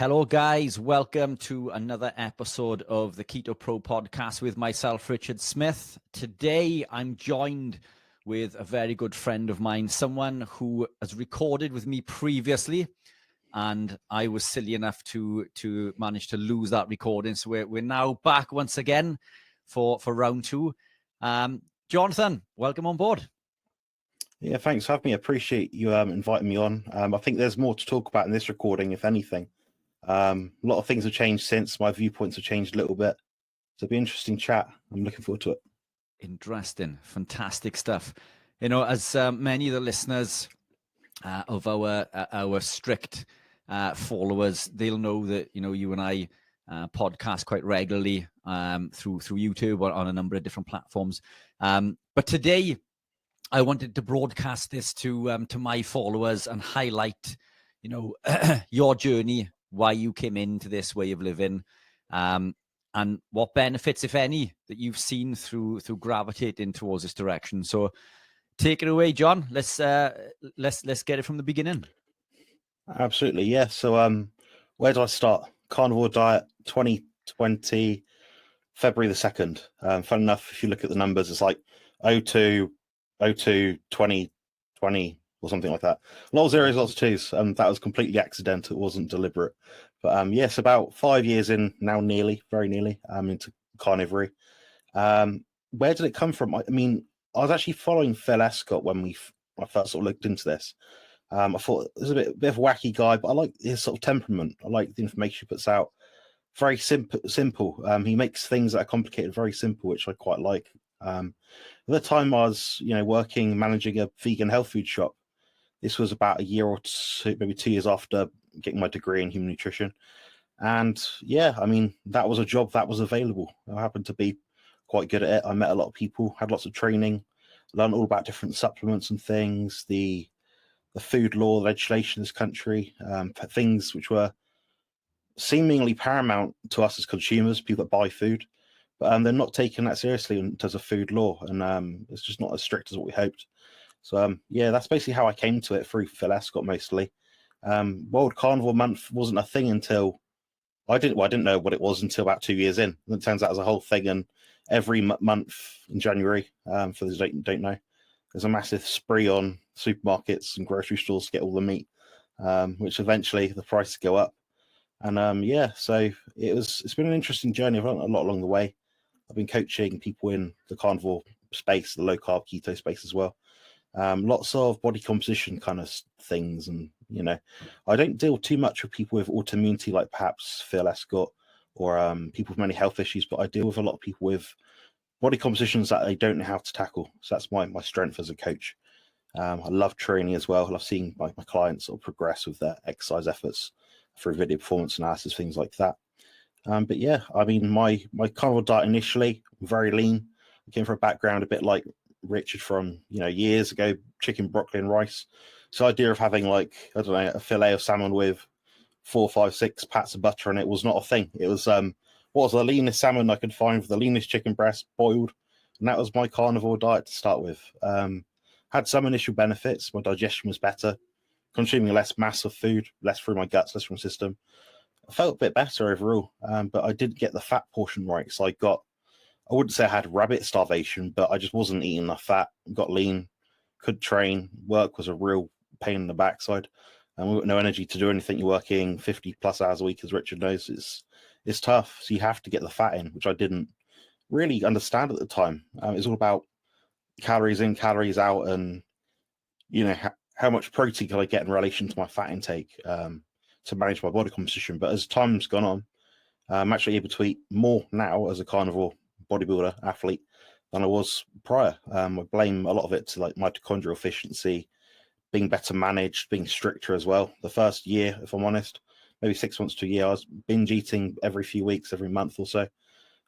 Hello, guys. Welcome to another episode of the Keto Pro podcast with myself, Richard Smith. Today, I'm joined with a very good friend of mine, someone who has recorded with me previously, and I was silly enough to manage to lose that recording. So we're now back once again for round two. Jonathan, welcome on board. Yeah, thanks for having me. I appreciate you inviting me on. I think there's more to talk about in this recording, if anything. A lot of things have changed since. My viewpoints have changed a little bit. So it'll be an interesting chat. I'm looking forward to it. Interesting. Fantastic stuff. You know, as many of the listeners of our strict followers, they'll know that, you know, you and I podcast quite regularly through YouTube or on a number of different platforms. But today, I wanted to broadcast this to my followers and highlight, you know, your journey, why you came into this way of living, and what benefits, if any, that you've seen through gravitating towards this direction. So, take it away, John. Let's get it from the beginning. Absolutely, yeah. So, where do I start? Carnivore diet, 2020, February the 2nd. Fun enough, if you look at the numbers, it's like 02, 2020 or something like that. A lot of zeros, lots of twos. That was completely accidental. It wasn't deliberate. But yes, about 5 years in now, very nearly, into carnivory. Where did it come from? I mean, I was actually following Phil Escott when I first sort of looked into this. I thought he was a bit of a wacky guy, but I like his sort of temperament. I like the information he puts out. Very simple. He makes things that are complicated very simple, which I quite like. At the time, I was, managing a vegan health food shop. This was about a year or two, maybe 2 years after getting my degree in human nutrition. And yeah, I mean, that was a job that was available. I happened to be quite good at it. I met a lot of people, had lots of training, learned all about different supplements and things, the food law, legislation in this country, things which were seemingly paramount to us as consumers, people that buy food, but they're not taking that seriously in terms of food law, and it's just not as strict as what we hoped. So yeah, that's basically how I came to it, through Phil Escott mostly. World Carnivore Month wasn't a thing until I didn't know what it was until about 2 years in. And it turns out as a whole thing, and every month in January, for those who don't know, there's a massive spree on supermarkets and grocery stores to get all the meat, which eventually the prices go up. And yeah, so it's been an interesting journey. I've learned a lot along the way. I've been coaching people in the carnivore space, the low carb keto space as well. Lots of body composition kind of things, and I don't deal too much with people with autoimmunity like perhaps Phil Escott or people with many health issues, but I deal with a lot of people with body compositions that they don't know how to tackle. So that's my strength as a coach. I love training as well. I love seeing my clients sort of progress with their exercise efforts through video performance analysis, things like that. But yeah, I mean, my carnivore diet initially, very lean. I came from a background a bit like Richard from years ago, chicken, broccoli, and rice. So the idea of having, like, I don't know, a fillet of salmon with 4, 5, 6 pats of butter on it was not a thing. It was what was the leanest salmon I could find, with the leanest chicken breast boiled, and that was my carnivore diet to start with. Had some initial benefits. My digestion was better, consuming less mass of food, less through my guts, less from my system. I felt a bit better overall, but I didn't get the fat portion right. So I wouldn't say I had rabbit starvation, but I just wasn't eating enough fat, got lean, could train. Work was a real pain in the backside, and we got no energy to do anything. You're working 50 plus hours a week, as Richard knows. It's tough. So you have to get the fat in, which I didn't really understand at the time. It's all about calories in, calories out, and how much protein can I get in relation to my fat intake to manage my body composition. But as time's gone on, I'm actually able to eat more now as a carnivore bodybuilder athlete than I was prior. I blame a lot of it to like mitochondrial efficiency, being better managed, being stricter as well. The first year, if I'm honest, maybe 6 months to a year, I was binge eating every few weeks, every month or so.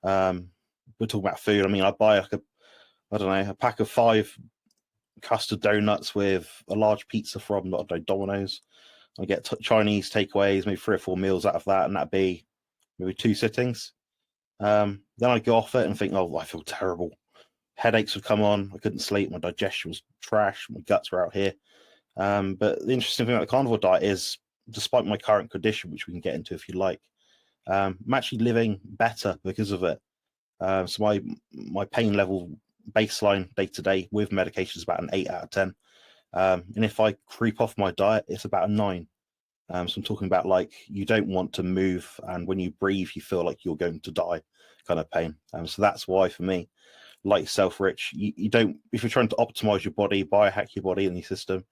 We're talking about food. I mean, I buy a pack of 5 custard donuts with a large pizza from Domino's. I get Chinese takeaways, maybe 3 or 4 meals out of that, and that'd be maybe 2 sittings. Then I go off it and think, oh, I feel terrible. Headaches would come on. I couldn't sleep. My digestion was trash. My guts were out here. But the interesting thing about the carnivore diet is despite my current condition, which we can get into if you like, I'm actually living better because of it. So my pain level baseline day to day with medication is about an 8 out of 10. And if I creep off my diet, it's about a 9. So I'm talking about like you don't want to move, and when you breathe, you feel like you're going to die, kind of pain. So that's why for me, like yourself, Rich, you don't, if you're trying to optimize your body, biohack your body and your system,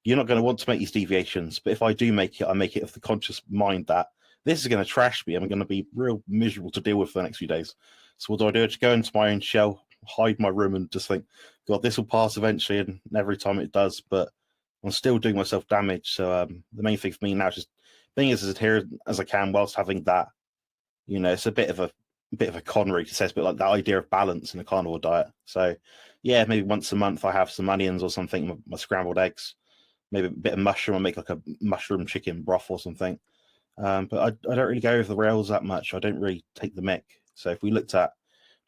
you're not going to want to make these deviations. But if I do make it, I make it with the conscious mind that this is going to trash me. I'm going to be real miserable to deal with for the next few days. So what do? I just go into my own shell, hide my room, and just think, God, this will pass eventually. And every time it does, but I'm still doing myself damage. So the main thing for me now is just being as adherent as I can whilst having that. You know, it's a bit of a con, really, to say, it's a bit like that idea of balance in a carnivore diet. So yeah, maybe once a month I have some onions or something, my scrambled eggs, maybe a bit of mushroom. I make like a mushroom chicken broth or something. But I don't really go over the rails that much. I don't really take the mick. So if we looked at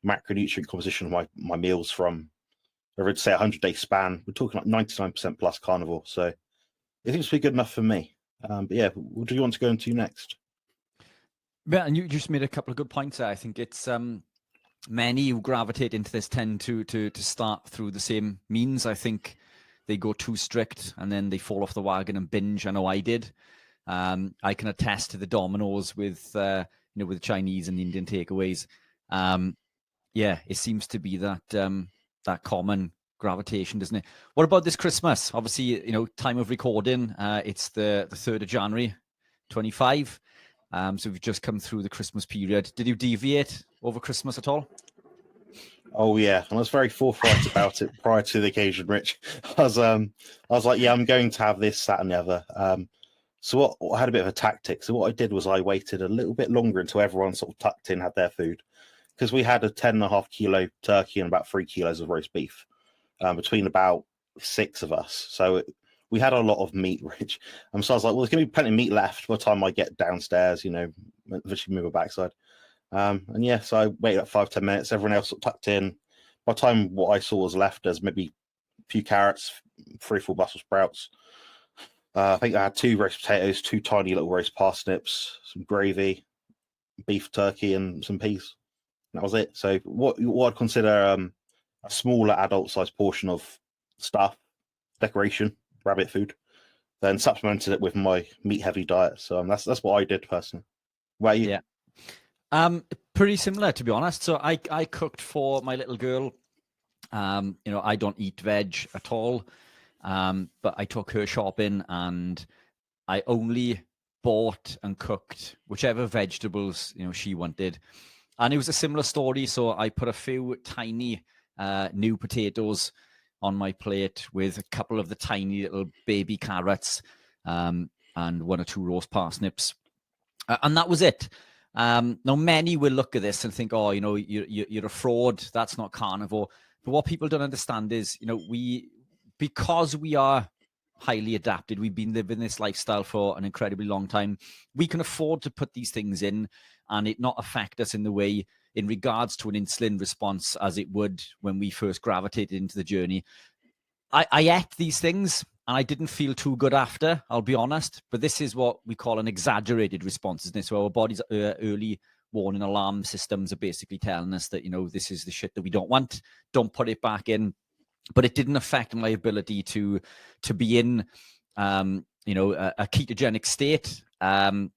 macronutrient composition of my meals from, I would say, 100-day span, we're talking like 99% plus carnivore. So it seems to be good enough for me. But yeah, what do you want to go into next? Yeah, and you just made a couple of good points there. I think it's many who gravitate into this tend to start through the same means. I think they go too strict and then they fall off the wagon and binge. I know I did. I can attest to the dominoes with with the Chinese and the Indian takeaways. Yeah, it seems to be that that common gravitation, doesn't it? What about this Christmas? Obviously, time of recording, it's the 3rd of January, 25. So we've just come through the Christmas period. Did you deviate over Christmas at all? Oh yeah, and I was very forthright about it prior to the occasion, Rich. I was like, yeah, I'm going to have this, that, and the other. So I had a bit of a tactic. So what I did was I waited a little bit longer until everyone sort of tucked in, had their food, because we had a 10.5 kilo turkey and about 3 kilos of roast beef between about 6 of us. So we had a lot of meat, Rich. So I was like, well, there's going to be plenty of meat left by the time I get downstairs, eventually move my backside. And yeah, so I waited up 5-10 minutes. Everyone else tucked in. By the time what I saw was left, there's maybe a few carrots, 3-4 Brussels sprouts. I think I had 2 roast potatoes, 2 tiny little roast parsnips, some gravy, beef turkey, and some peas. And that was it. So what I'd consider a smaller adult-sized portion of stuff, decoration, rabbit food, then supplemented it with my meat-heavy diet. So that's what I did personally. What about you? Yeah. Pretty similar, to be honest. So I cooked for my little girl. I don't eat veg at all. But I took her shopping and I only bought and cooked whichever vegetables, she wanted. And it was a similar story. So I put a few tiny new potatoes on my plate with a couple of the tiny little baby carrots and 1 or 2 roast parsnips. And that was it. Now, many will look at this and think, oh, you're a fraud. That's not carnivore. But what people don't understand is, because we are highly adapted, we've been living this lifestyle for an incredibly long time, we can afford to put these things in and it not affect us in the way in regards to an insulin response as it would when we first gravitated into the journey. I ate these things and I didn't feel too good after, I'll be honest, but this is what we call an exaggerated response, isn't it? So our body's early warning alarm systems are basically telling us that, this is the shit that we don't want, don't put it back in. But it didn't affect my ability to be in, a ketogenic state. And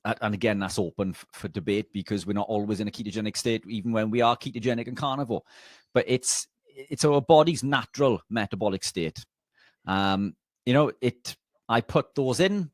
again, that's open for debate because we're not always in a ketogenic state, even when we are ketogenic and carnivore. But it's our body's natural metabolic state. I put those in.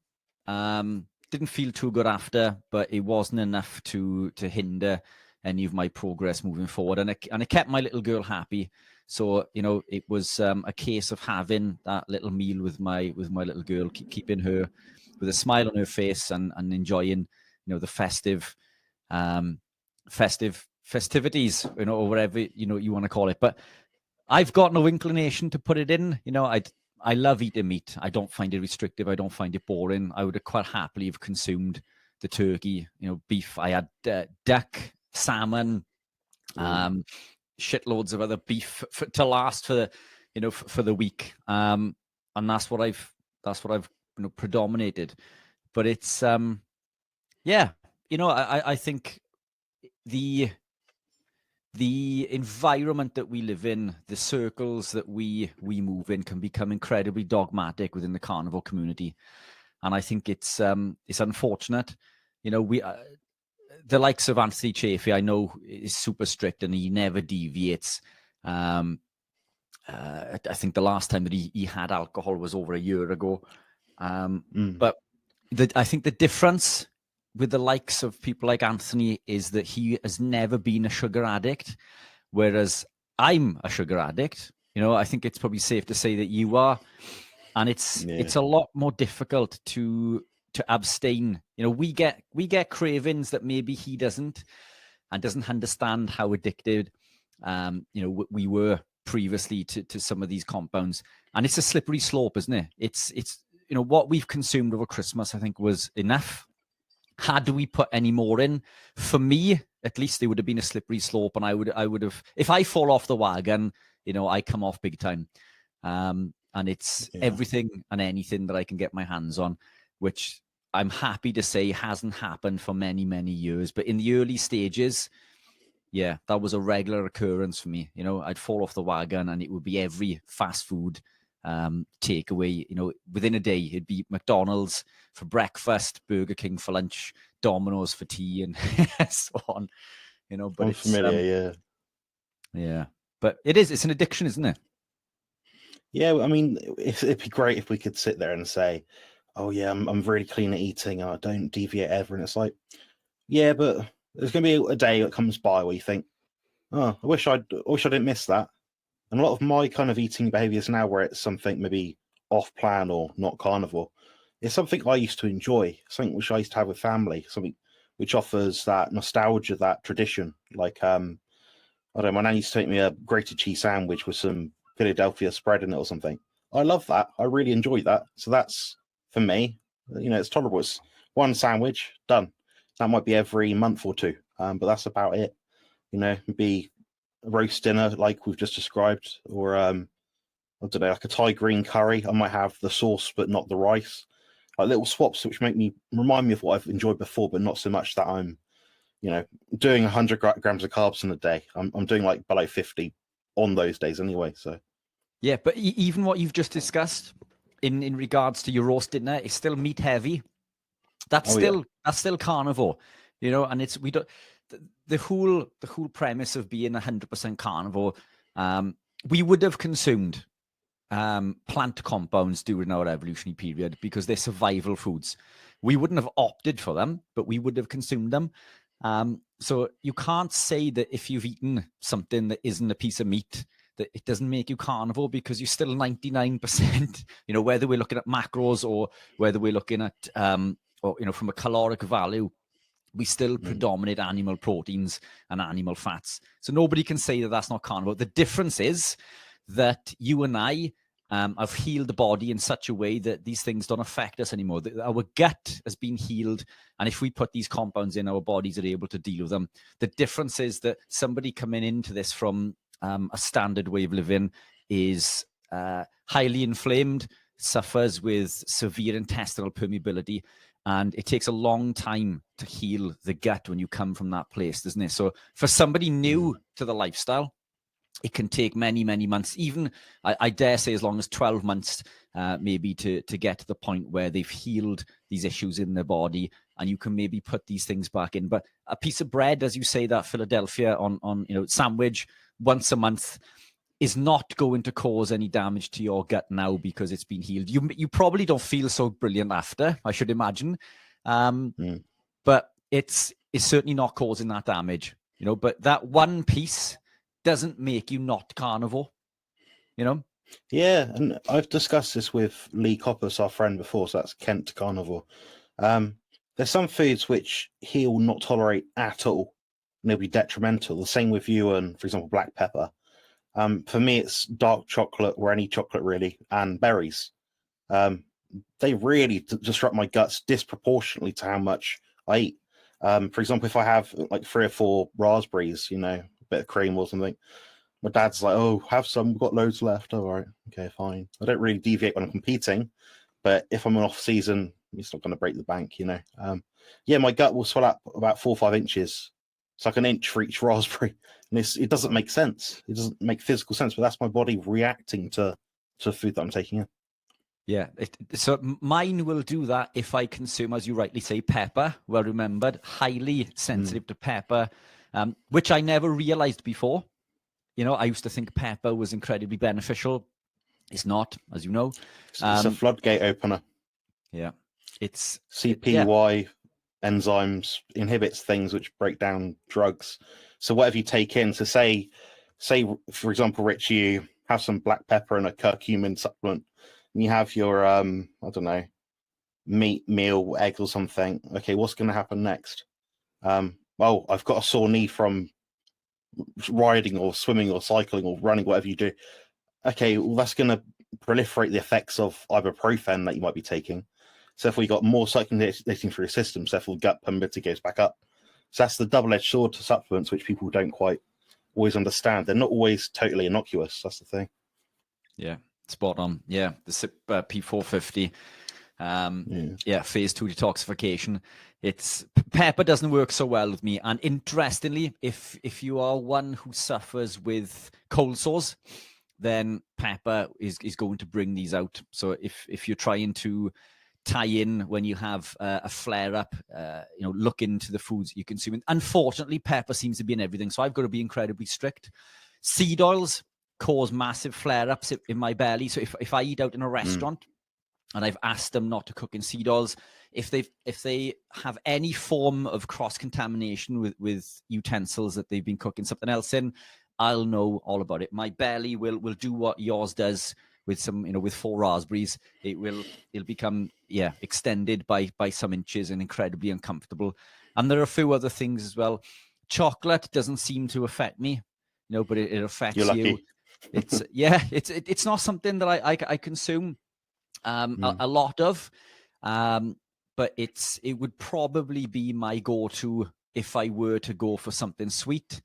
Didn't feel too good after, but it wasn't enough to hinder any of my progress moving forward, and it kept my little girl happy. So it was a case of having that little meal with my little girl, keeping her with a smile on her face and enjoying the festivities, or whatever you want to call it. But I've got no inclination to put it in. I love eating meat. I don't find it restrictive. I don't find it boring. I would have quite happily have consumed the turkey, beef. I had duck, salmon, shitloads of other beef to last for the week. And that's what I've predominated. But it's yeah, you know, I think the environment that we live in, the circles that we move in, can become incredibly dogmatic within the carnivore community, and I think it's unfortunate. You know, the likes of Anthony Chaffee, I know, is super strict and he never deviates. I think the last time that he had alcohol was over a year ago. But I think the difference with the likes of people like Anthony is that he has never been a sugar addict, whereas I'm a sugar addict. You know, I think it's probably safe to say that you are, and it's a lot more difficult to abstain. You know, we get cravings that maybe he doesn't, and doesn't understand how addicted you know, we were previously to some of these compounds. And it's a slippery slope, isn't it? It's you know, what we've consumed over Christmas, I think, was enough. Had we put any more in, for me at least, it would have been a slippery slope, and I would have, if I fall off the wagon, you know, I come off big time. And it's everything and anything that I can get my hands on, which I'm happy to say hasn't happened for many, many years. But in the early stages, yeah, that was a regular occurrence for me. You know, I'd fall off the wagon and it would be every fast food takeaway. You know, within a day, it'd be McDonald's for breakfast, Burger King for lunch, Domino's for tea, and so on. You know, but I'm it's familiar, yeah. But it's an addiction, isn't it? Yeah, I mean, it'd be great if we could sit there and say, "Oh yeah, I'm really clean at eating. I don't deviate ever." And it's like, yeah, but there's going to be a day that comes by where you think, "Oh, I wish I didn't miss that." And a lot of my kind of eating behaviors now, where it's something maybe off plan or not carnivore, it's something I used to enjoy, something which I used to have with family, something which offers that nostalgia, that tradition. Like, I don't know, my nan used to take me a grated cheese sandwich with some Philadelphia spread in it or something. I love that. I really enjoy that. So that's, for me, you know, it's tolerable. It's one sandwich, done. That might be every month or two, but that's about it. You know, be a roast dinner like we've just described, or I don't know, like a Thai green curry. I might have the sauce but not the rice. Like little swaps which remind me of what I've enjoyed before, but not so much that I'm, you know, doing 100 grams of carbs in a day. I'm doing like below 50 on those days anyway. So yeah, but even what you've just discussed in regards to your roast dinner is still meat heavy. That's still carnivore, you know. And we don't, the whole premise of being 100% carnivore. We would have consumed plant compounds during our evolutionary period because they're survival foods. We wouldn't have opted for them, but we would have consumed them. So you can't say that if you've eaten something that isn't a piece of meat, that it doesn't make you carnivore, because you're still 99%, you know, whether we're looking at macros or whether we're looking at, or, you know, from a caloric value, we still predominate animal proteins and animal fats. So nobody can say that that's not carnivore. The difference is that you and I have healed the body in such a way that these things don't affect us anymore. Our gut has been healed, and if we put these compounds in, our bodies are able to deal with them. The difference is that somebody coming into this from a standard way of living is highly inflamed, suffers with severe intestinal permeability, and it takes a long time to heal the gut when you come from that place, doesn't it? So for somebody new to the lifestyle, it can take many, many months, even I dare say as long as 12 months, maybe to get to the point where they've healed these issues in their body, and you can maybe put these things back in. But a piece of bread, as you say, that Philadelphia on you know, sandwich once a month is not going to cause any damage to your gut now because it's been healed. You probably don't feel so brilliant after, I should imagine, but it's certainly not causing that damage, you know. But that one piece doesn't make you not carnivore, you know. yeah, and I've discussed this with Lee Coppas, our friend, before. So that's Kent Carnivore. There's some foods which he will not tolerate at all, and they'll be detrimental. The same with you and, for example, black pepper. For me, it's dark chocolate, or any chocolate really, and berries. They really disrupt my guts disproportionately to how much I eat. For example, if I have like 3 or 4 raspberries, you know, a bit of cream or something, my dad's like, "Oh, have some. We've got loads left." All right, okay, fine. I don't really deviate when I'm competing, but if I'm in off season, It's not going to break the bank, you know. Yeah, my gut will swell up about 4 or 5 inches. It's like an inch for each raspberry, and it doesn't make sense. It doesn't make physical sense, but that's my body reacting to food that I'm taking in. Yeah, so mine will do that if I consume, as you rightly say, pepper. Well remembered, highly sensitive to pepper, which I never realized before. You know, I used to think pepper was incredibly beneficial. It's not, as you know. It's a floodgate opener. Yeah, it's CPY enzymes inhibits things which break down drugs. So whatever you take in, so say for example, Rich, you have some black pepper and a curcumin supplement, and you have your I don't know, meat meal, egg or something. Okay, what's going to happen next? Well, I've got a sore knee from riding or swimming or cycling or running, whatever you do. Okay, well, that's going to proliferate the effects of ibuprofen that you might be taking. So if we got more circulating through your system, so therefore gut permeability goes back up. So that's the double-edged sword to supplements, which people don't quite always understand. They're not always totally innocuous. That's the thing. Yeah, spot on. Yeah, the P450. Phase 2 detoxification. It's pepper doesn't work so well with me. And interestingly, if you are one who suffers with cold sores, then pepper is going to bring these out. So if you're trying to tie in when you have a flare up, look into the foods you consume. Unfortunately, pepper seems to be in everything, so I've got to be incredibly strict. Seed oils cause massive flare ups in my belly. So if I eat out in a restaurant and I've asked them not to cook in seed oils, if they have any form of cross contamination with utensils that they've been cooking something else in, I'll know all about it. My belly will do what yours does with some, with 4 raspberries. It'll become extended by some inches and incredibly uncomfortable. And there are a few other things as well. Chocolate doesn't seem to affect me, but it affects You're lucky. you. It's not something that I consume a lot of, but it would probably be my go-to if I were to go for something sweet.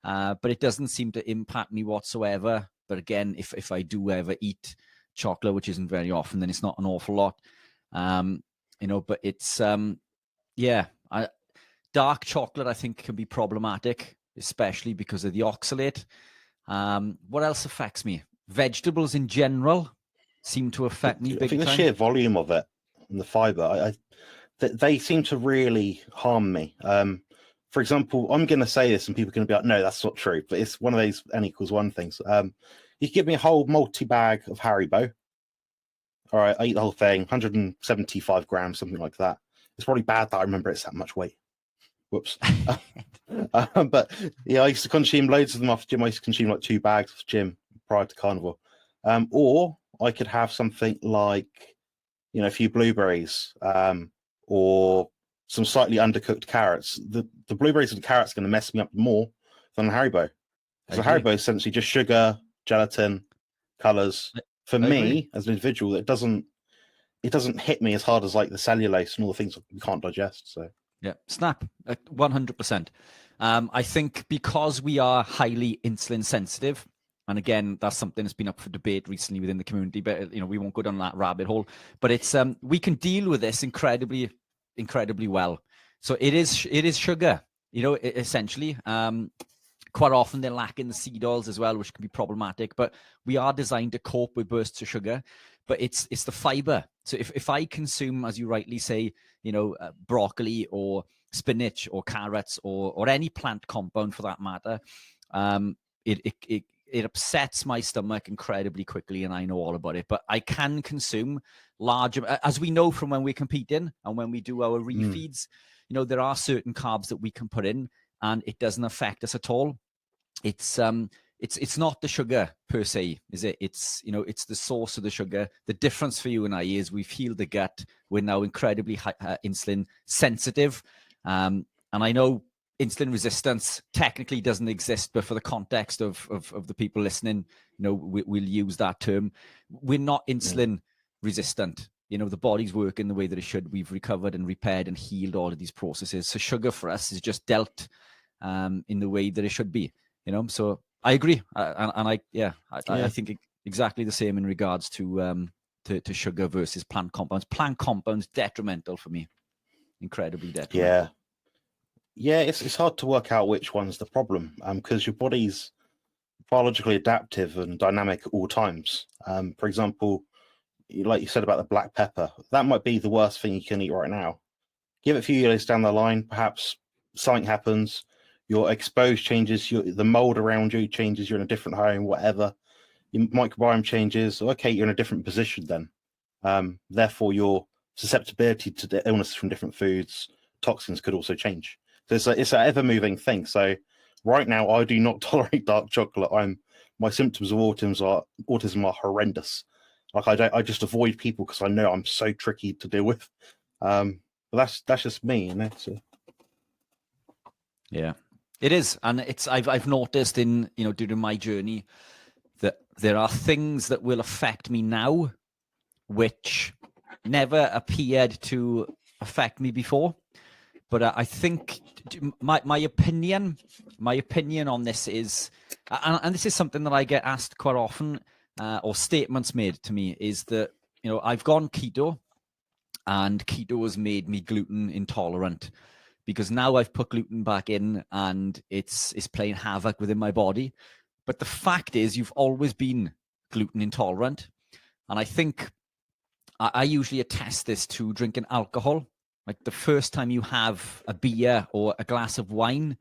But it doesn't seem to impact me whatsoever. But again, if I do ever eat chocolate, which isn't very often, then it's not an awful lot. But it's dark chocolate I think can be problematic, especially because of the oxalate. What else affects me? Vegetables in general seem to affect me big I think time. the sheer volume of it and the fiber, they seem to really harm me. For example, I'm going to say this and people are going to be like, no, that's not true. But it's one of those N=1 things. You give me a whole multi-bag of Haribo. All right, I eat the whole thing, 175 grams, something like that. It's probably bad that I remember it's that much weight. Whoops. But yeah, I used to consume loads of them after gym. I used to consume like 2 bags of gym prior to carnivore. Or I could have something like, a few blueberries, or some slightly undercooked carrots. The blueberries and carrots are going to mess me up more than Haribo. Because the Haribo is essentially just sugar, gelatin, colors. For me, as an individual, it doesn't hit me as hard as like the cellulose and all the things we can't digest. So yeah, snap, 100%. I think because we are highly insulin sensitive, and again, that's something that's been up for debate recently within the community, but we won't go down that rabbit hole. But it's we can deal with this incredibly well. So it is sugar, essentially. Quite often they're lacking the seed oils as well, which can be problematic. But we are designed to cope with bursts of sugar. But it's the fiber. So if I consume, as you rightly say, broccoli or spinach or carrots or any plant compound for that matter, it upsets my stomach incredibly quickly, and I know all about it. But I can consume large, as we know from when we're competing and when we do our refeeds, there are certain carbs that we can put in, and it doesn't affect us at all. It's not the sugar per se, is it? It's the source of the sugar. The difference for you and I is we've healed the gut. We're now incredibly insulin sensitive, and I know insulin resistance technically doesn't exist, but for the context of the people listening, we'll use that term. We're not insulin resistant. The body's working the way that it should. We've recovered and repaired and healed all of these processes. So sugar for us is just dealt in the way that it should be. So I agree, and I think exactly the same in regards to to sugar versus plant compounds. Plant compounds, detrimental for me. Incredibly detrimental. Yeah, it's hard to work out which one's the problem, because your body's biologically adaptive and dynamic at all times. For example, like you said about the black pepper, that might be the worst thing you can eat right now. Give it a few years down the line, perhaps something happens, your exposure changes, the mold around you changes, you're in a different home, whatever, your microbiome changes. Okay, you're in a different position then. Therefore, your susceptibility to the illness from different foods, toxins could also change. So it's an ever-moving thing. So right now, I do not tolerate dark chocolate. My symptoms of autism are horrendous. Like I just avoid people because I know I'm so tricky to deal with. But that's just me, you know. So. Yeah, it is, and I've noticed in during my journey that there are things that will affect me now, which never appeared to affect me before. But I think my opinion on this is, and this is something that I get asked quite often, or statements made to me, is that I've gone keto, and keto has made me gluten intolerant, because now I've put gluten back in and it's playing havoc within my body. But the fact is, you've always been gluten intolerant, and I think I usually attest this to drinking alcohol. Like the first time you have a beer or a glass of wine,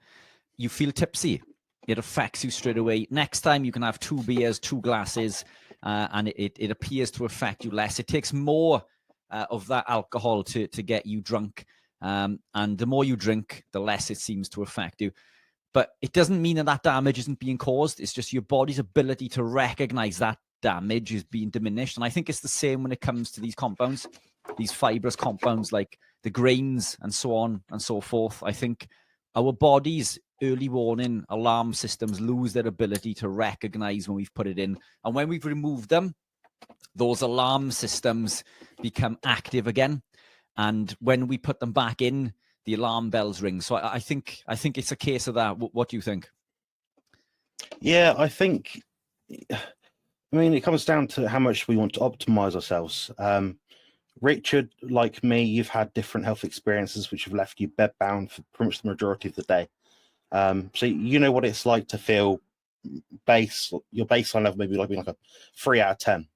you feel tipsy. It affects you straight away. Next time you can have 2 beers, 2 glasses, and it appears to affect you less. It takes more of that alcohol to get you drunk. And the more you drink, the less it seems to affect you. But it doesn't mean that damage isn't being caused. It's just your body's ability to recognize that damage is being diminished. And I think it's the same when it comes to these compounds, these fibrous compounds like the grains and so on and so forth. I think our body's early warning alarm systems lose their ability to recognize when we've put it in. And when we've removed them, those alarm systems become active again. And when we put them back in, the alarm bells ring. So I think it's a case of that. What do you think? Yeah, I think, it comes down to how much we want to optimize ourselves. Richard, like me, you've had different health experiences which have left you bedbound for pretty much the majority of the day. So you know what it's like to feel your baseline level maybe like a 3 out of 10.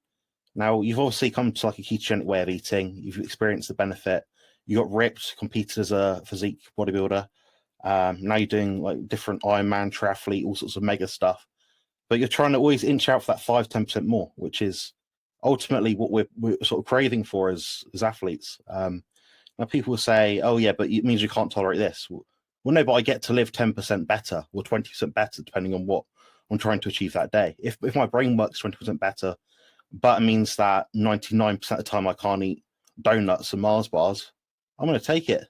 Now, you've obviously come to like a ketogenic way of eating. You've experienced the benefit. You got ripped, competed as a physique bodybuilder. Now you're doing like different Ironman, triathlete, all sorts of mega stuff. But you're trying to always inch out for that 5-10% more, which is ultimately what we're sort of craving for as athletes. Now people say, oh yeah, but it means you can't tolerate this. Well, no, but I get to live 10% better or 20% better, depending on what I'm trying to achieve that day. If my brain works 20% better, but it means that 99% of the time I can't eat donuts and Mars bars, I'm going to take it.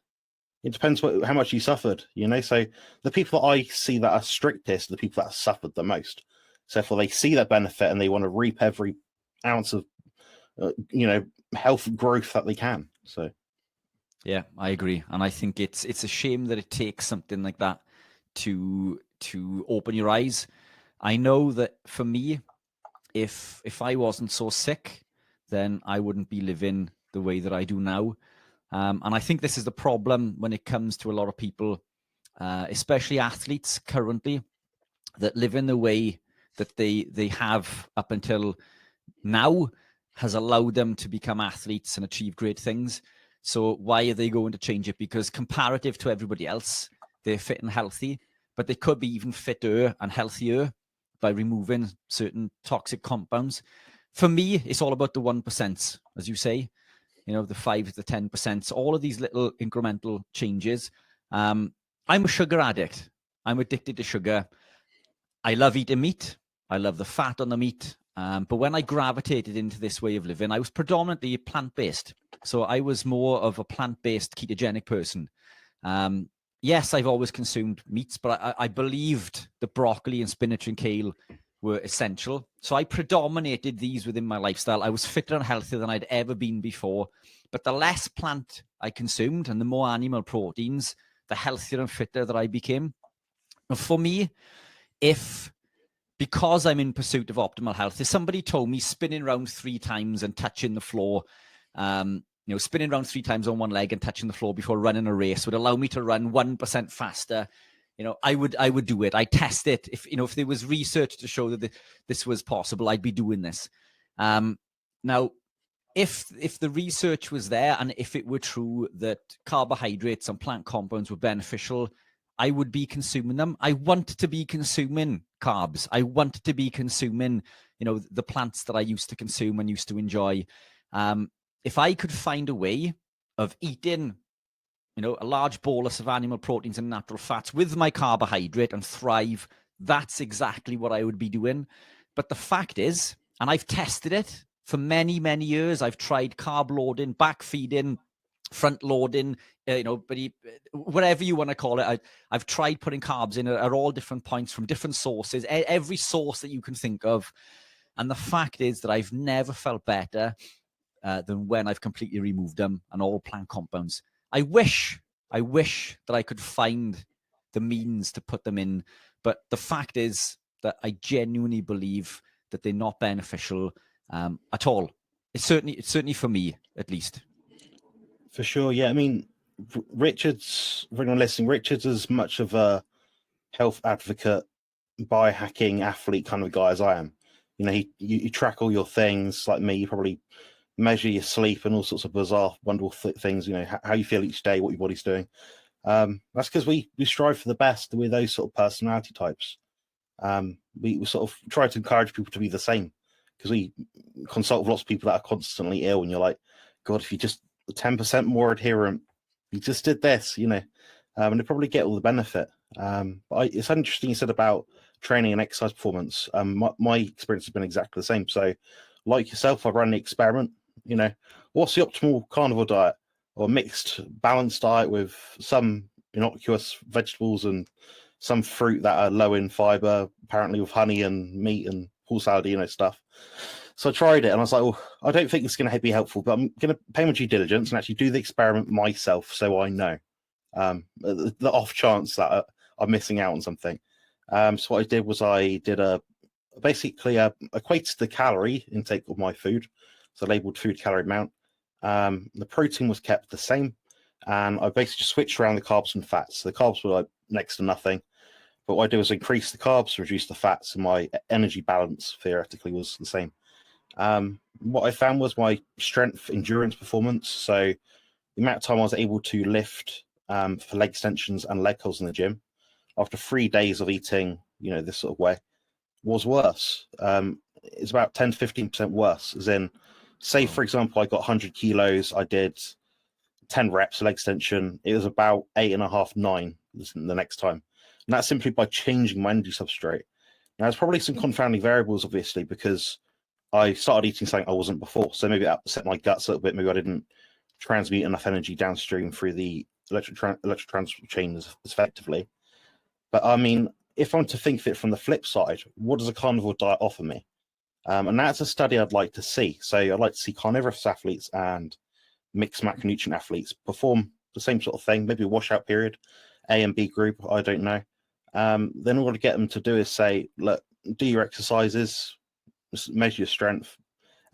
It depends how much you suffered, So the people that I see that are strictest are the people that have suffered the most. So if they see that benefit and they want to reap every ounce of, health growth that they can. So, yeah, I agree, and I think it's a shame that it takes something like that to open your eyes. I know that for me, if I wasn't so sick, then I wouldn't be living the way that I do now. And I think this is the problem when it comes to a lot of people, especially athletes currently, that live in the way that they have up until now has allowed them to become athletes and achieve great things. So why are they going to change it? Because comparative to everybody else, they're fit and healthy, but they could be even fitter and healthier by removing certain toxic compounds. For me, it's all about the 1%, as you say, the 5 to 10%, all of these little incremental changes. I'm a sugar addict. I'm addicted to sugar. I love eating meat. I love the fat on the meat. But when I gravitated into this way of living, I was predominantly plant-based. So I was more of a plant-based ketogenic person. Yes, I've always consumed meats, but I believed that broccoli and spinach and kale were essential. So I predominated these within my lifestyle. I was fitter and healthier than I'd ever been before. But the less plant I consumed and the more animal proteins, the healthier and fitter that I became. And for me, if because I'm in pursuit of optimal health, if somebody told me spinning around 3 times and touching the floor, spinning around 3 times on one leg and touching the floor before running a race would allow me to run 1% faster, I would do it. I'd test it. If there was research to show that this was possible, I'd be doing this. Now, if the research was there and if it were true that carbohydrates and plant compounds were beneficial, I would be consuming them. I want to be consuming carbs. I want to be consuming, the plants that I used to consume and used to enjoy. If I could find a way of eating, a large bolus of animal proteins and natural fats with my carbohydrate and thrive, that's exactly what I would be doing. But the fact is, and I've tested it for many, many years, I've tried carb loading, back feeding, front loading, whatever you want to call it. I've tried putting carbs in at all different points from different sources, every source that you can think of. And the fact is that I've never felt better than when I've completely removed them and all plant compounds. I wish that I could find the means to put them in, but the fact is that I genuinely believe that they're not beneficial at all. It's certainly for me, at least. For sure, yeah. I mean, Richard's, for anyone listening, Richard's as much of a health advocate, biohacking athlete kind of guy as I am. You track all your things like me. You probably measure your sleep and all sorts of bizarre, wonderful things. How you feel each day, what your body's doing. That's because we strive for the best with those sort of personality types. We sort of try to encourage people to be the same, because we consult with lots of people that are constantly ill, and you're like, God, if you just 10% more adherent, you just did this, and they probably get all the benefit. But it's interesting you said about training and exercise performance. My experience has been exactly the same. So, like yourself, I ran the experiment. What's the optimal carnivore diet, or mixed balanced diet with some innocuous vegetables and some fruit that are low in fiber, apparently with honey and meat and horse salad, stuff. So I tried it and I was like, well, I don't think it's going to be helpful, but I'm going to pay my due diligence and actually do the experiment myself, so I know, the off chance that I'm missing out on something. So what I did was I did basically equated the calorie intake of my food. So I labeled food calorie amount. The protein was kept the same, and I basically just switched around the carbs and fats. So the carbs were like next to nothing, but what I did was increase the carbs, reduce the fats, and my energy balance theoretically was the same. What I found was my strength endurance performance. So the amount of time I was able to lift for leg extensions and leg curls in the gym after 3 days of eating, this sort of way, was worse. It's about 10 to 15% worse. As in, say, for example, I got 100 kilos, I did 10 reps leg extension. It was about 8.5, 9 the next time. And that's simply by changing my energy substrate. Now, there's probably some confounding variables, obviously, because I started eating something I wasn't before. So maybe that upset my guts a little bit. Maybe I didn't transmute enough energy downstream through the electric transport chain as effectively. But I mean, if I'm to think of it from the flip side, what does a carnivore diet offer me? And that's a study I'd like to see. So I'd like to see carnivorous athletes and mixed macronutrient athletes perform the same sort of thing, maybe a washout period, A and B group, I don't know. Then all to get them to do is say, look, do your exercises, measure your strength,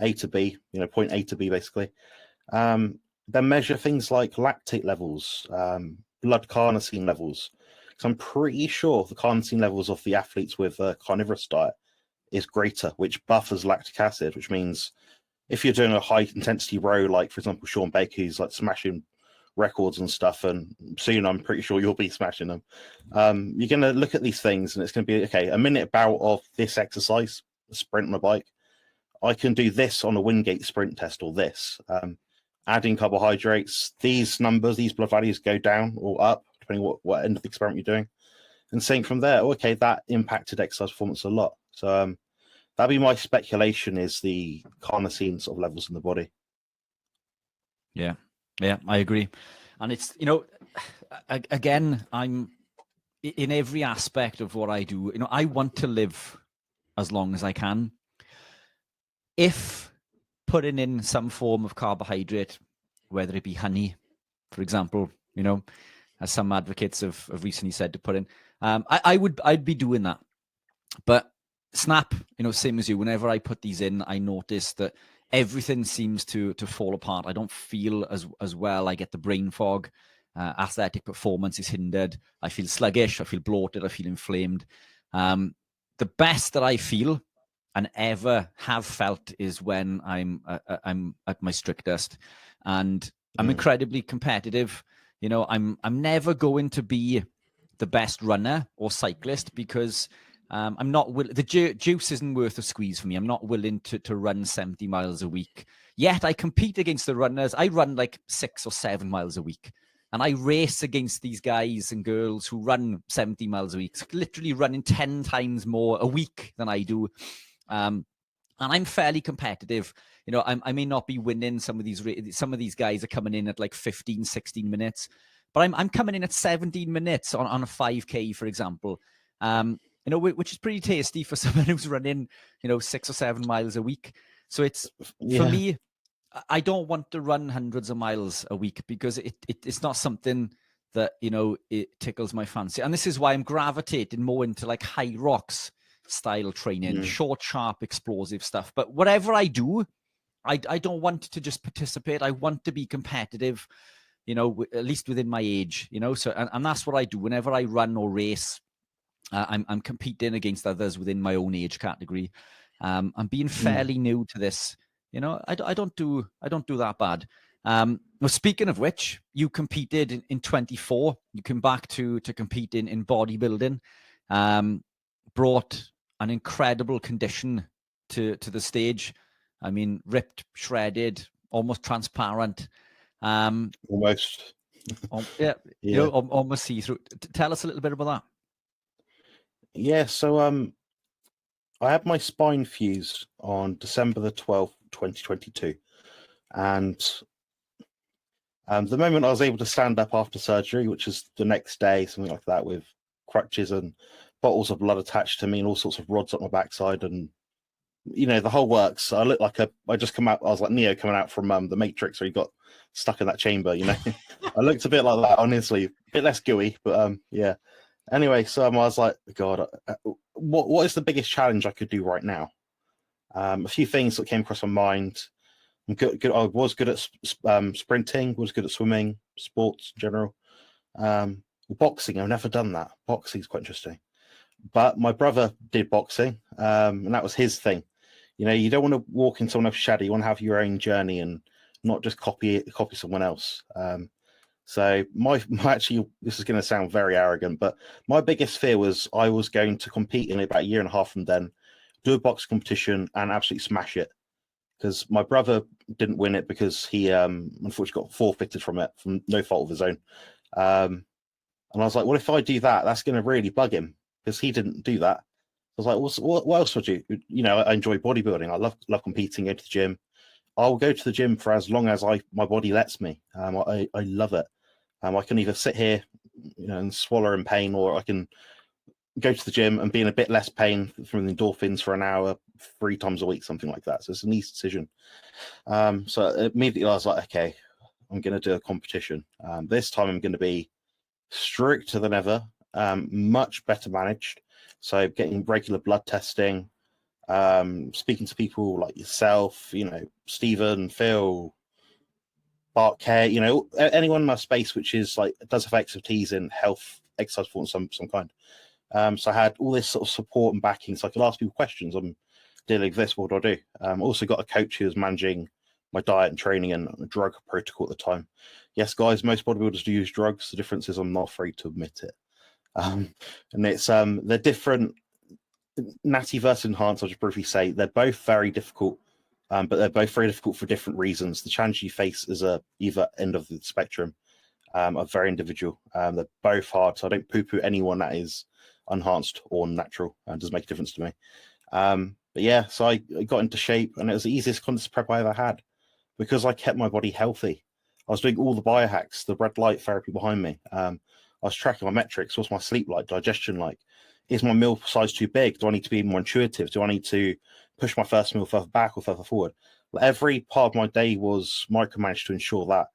A to B, point A to B basically. Then measure things like lactate levels, blood carnosine levels. Because I'm pretty sure the carnosine levels of the athletes with a carnivorous diet is greater, which buffers lactic acid, which means if you're doing a high intensity row, like for example Sean Baker, who's like smashing records and stuff, and soon I'm pretty sure you'll be smashing them. You're going to look at these things and it's going to be, okay, a minute bout of this exercise, a sprint on a bike, I can do this on a Wingate sprint test, or this. Adding carbohydrates, these numbers, these blood values go down or up, depending on what end of the experiment you're doing. And saying from there, okay, that impacted exercise performance a lot. So that'd be my speculation, is the carnosine sort of levels in the body. Yeah, I agree. And it's, again, I'm in every aspect of what I do, I want to live as long as I can. If putting in some form of carbohydrate, whether it be honey, for example, as some advocates have recently said to put in, I'd be doing that. But Snap, same as you. Whenever I put these in, I notice that everything seems to fall apart. I don't feel as well. I get the brain fog. Athletic performance is hindered. I feel sluggish. I feel bloated. I feel inflamed. The best that I feel and ever have felt is when I'm at my strictest, and I'm incredibly competitive. I'm never going to be the best runner or cyclist because I'm not the juice isn't worth a squeeze for me. I'm not willing to run 70 miles a week. Yet I compete against the runners. I run like 6 or 7 miles a week. And I race against these guys and girls who run 70 miles a week, literally running 10 times more a week than I do. And I'm fairly competitive. I may not be winning some of these guys are coming in at like 15, 16 minutes, but I'm coming in at 17 minutes on a 5K, for example. Which is pretty tasty for someone who's running, 6 or 7 miles a week. So it's, for me, I don't want to run hundreds of miles a week because it's not something that, it tickles my fancy. And this is why I'm gravitating more into like high rocks style training, short, sharp, explosive stuff. But whatever I do, I don't want to just participate. I want to be competitive, at least within my age, so, and that's what I do. Whenever I run or race, I'm competing against others within my own age category. I'm being fairly new to this. I don't do that bad. Well, speaking of which, you competed in 24. You came back to compete in bodybuilding. Brought an incredible condition to the stage. I mean, ripped, shredded, almost transparent. Almost. Almost see-through. Tell us a little bit about that. Yeah, so I had my spine fused on December the 12th, 2022. And the moment I was able to stand up after surgery, which is the next day, something like that, with crutches and bottles of blood attached to me and all sorts of rods up my backside and, the whole works. I looked like I just come out, I was like Neo coming out from the Matrix where he got stuck in that chamber, I looked a bit like that, honestly, a bit less gooey, but yeah. Anyway, so I was like, God, what is the biggest challenge I could do right now? A few things that came across my mind. I'm good. I was good at sprinting, was good at swimming, sports in general. Boxing, I've never done that. Boxing is quite interesting. But my brother did boxing, and that was his thing. You don't want to walk in someone else's shadow. You want to have your own journey and not just copy someone else. So my actually, this is going to sound very arrogant, but my biggest fear was I was going to compete in about a year and a half from then, do a box competition and absolutely smash it. Because my brother didn't win it because he unfortunately got forfeited from it from no fault of his own. And I was like, well, if I do that, that's going to really bug him because he didn't do that. I was like, what else would you? I enjoy bodybuilding. I love competing, go to the gym. I'll go to the gym for as long as my body lets me. I love it. I can either sit here, and swallow in pain, or I can go to the gym and be in a bit less pain from the endorphins for an hour, 3 times a week, something like that. So it's an easy decision. So immediately I was like, okay, I'm going to do a competition. This time I'm going to be stricter than ever, much better managed. So getting regular blood testing, speaking to people like yourself, Stephen, Phil, Bart K, anyone in my space which is like does have expertise in health, exercise performance, some kind. So I had all this sort of support and backing, so I could ask people questions. I'm dealing with this. What do I do? Also got a coach who was managing my diet and training and a drug protocol at the time. Yes, guys, most bodybuilders do use drugs. The difference is I'm not afraid to admit it. And it's they're different. Natty versus enhanced, I'll just briefly say they're both very difficult, but they're both very difficult for different reasons. The challenge you face is either end of the spectrum are very individual. They're both hard, so I don't poo-poo anyone that is enhanced or natural. Doesn't make a difference to me. But yeah, so I got into shape, and it was the easiest contest prep I ever had because I kept my body healthy. I was doing all the biohacks, the red light therapy behind me. I was tracking my metrics. What's my sleep like? Digestion like? Is my meal size too big? Do I need to be more intuitive? Do I need to push my first meal further back or further forward? Every part of my day was micromanaged to ensure that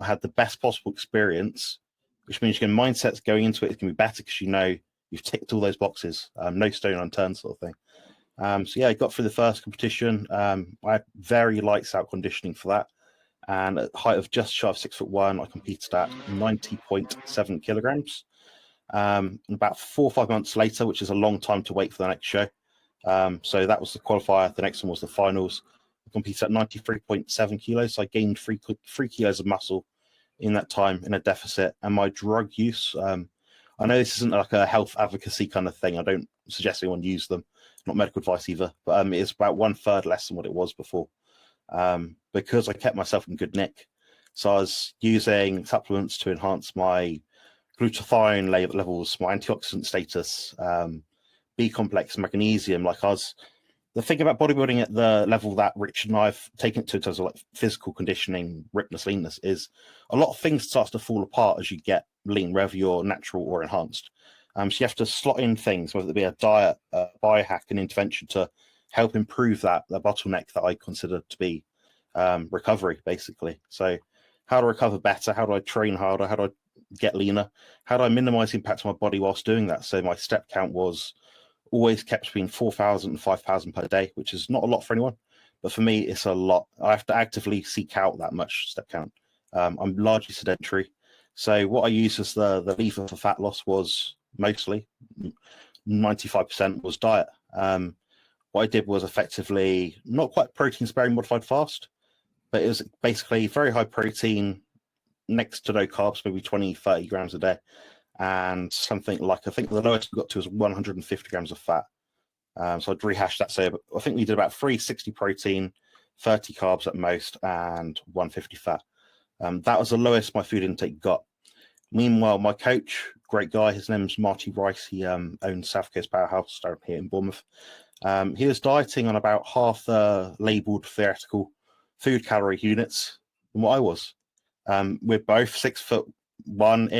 I had the best possible experience, which means your mindset's going into it is going to be better because you've ticked all those boxes, no stone unturned sort of thing. So yeah, I got through the first competition. I had very lights out conditioning for that. And at a height of just shy of 6'1", I competed at 90.7 kilograms. And about 4 or 5 months later, which is a long time to wait for the next show. So that was the qualifier. The next one was the finals. I competed at 93.7 kilos. So I gained 3 kilos of muscle in that time in a deficit. And my drug use, I know this isn't like a health advocacy kind of thing. I don't suggest anyone use them, not medical advice either, but it's about 1/3 less than what it was before, because I kept myself in good nick. So I was using supplements to enhance my glutathione levels, my antioxidant status, B complex, magnesium. The thing about bodybuilding at the level that Richard and I've taken it to in terms of like physical conditioning, ripness, leanness, is a lot of things start to fall apart as you get lean, whether you're natural or enhanced. So you have to slot in things, whether it be a diet, biohack, an intervention to help improve that bottleneck that I consider to be recovery, basically. So how do I recover better? How do I train harder? How do I get leaner? How do I minimize the impact on my body whilst doing that? So my step count was always kept between 4,000 and 5,000 per day, which is not a lot for anyone, but for me, it's a lot. I have to actively seek out that much step count. I'm largely sedentary. So what I use as the lever for fat loss was mostly 95% was diet. What I did was effectively not quite protein sparing modified fast, but it was basically very high protein, next to no carbs, maybe 20, 30 grams a day. And something like, I think the lowest we got to was 150 grams of fat. So I'd rehash that. So I think we did about 360 protein, 30 carbs at most, and 150 fat. That was the lowest my food intake got. Meanwhile, my coach, great guy, his name's Marty Rice. He owns South Coast Powerhouse down here in Bournemouth. He was dieting on about half the labeled theoretical food calorie units than what I was. We're both 6'1"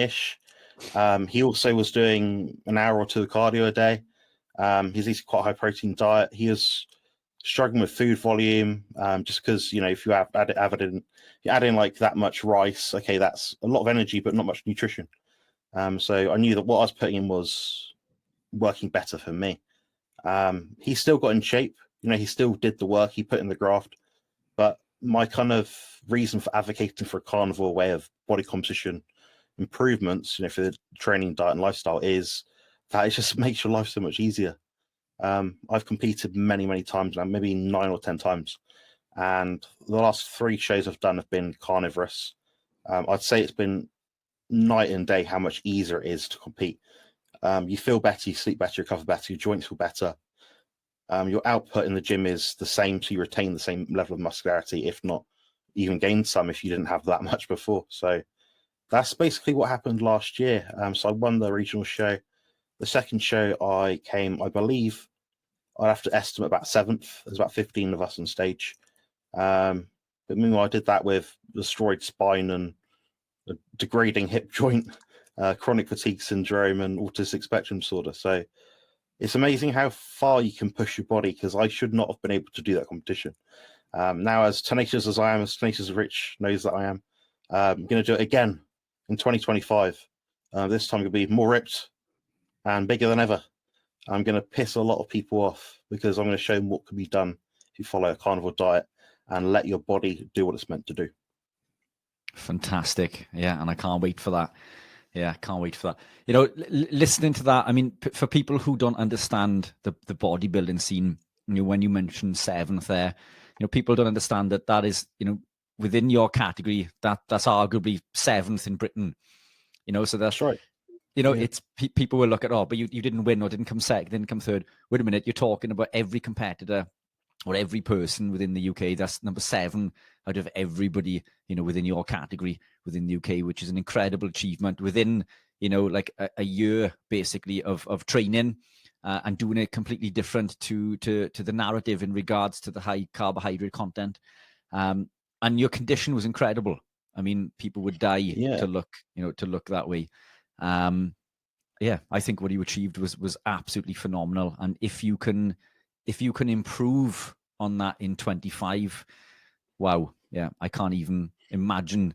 He also was doing an hour or two of cardio a day. He's eating quite a high protein diet. He is struggling with food volume, just because, if you add in like that much rice, okay, that's a lot of energy, but not much nutrition. So I knew that what I was putting in was working better for me. He still got in shape. He still did the work. He put in the graft. But my kind of reason for advocating for a carnivore way of body composition improvements, for the training, diet, and lifestyle, is that it just makes your life so much easier. I've competed many, many times now, maybe 9 or 10 times. And the last 3 shows I've done have been carnivorous. I'd say it's been night and day how much easier it is to compete. You feel better, you sleep better, you recover better, your joints feel better. Your output in the gym is the same, so you retain the same level of muscularity, if not even gain some if you didn't have that much before. So that's basically what happened last year. So I won the regional show. The second show I came, I believe, I'd have to estimate about 7th. There's about 15 of us on stage. But meanwhile, I did that with destroyed spine and a degrading hip joint, chronic fatigue syndrome, and autistic spectrum disorder. So it's amazing how far you can push your body, because I should not have been able to do that competition. Now, as tenacious as I am, as tenacious as Rich knows that I am, I'm going to do it again in 2025. This time I'm going to be more ripped and bigger than ever. I'm going to piss a lot of people off, because I'm going to show them what can be done if you follow a carnivore diet and let your body do what it's meant to do. Fantastic. Yeah, and I can't wait for that. Yeah, can't wait for that. Listening to that, I mean, for people who don't understand the bodybuilding scene, when you mentioned 7th there, people don't understand that is, within your category, that's arguably 7th in Britain. So that's right. It's people will look at, but you didn't win, or didn't come second, didn't come third. Wait a minute, you're talking about every competitor or every person within the UK. That's number 7 out of everybody, within your category within the UK, which is an incredible achievement within, like a year basically of training, and doing it completely different to the narrative in regards to the high carbohydrate content. And your condition was incredible. I mean, people would die to look that way. I think what you achieved was absolutely phenomenal. And if you can improve on that in 25, wow. Yeah. I can't even imagine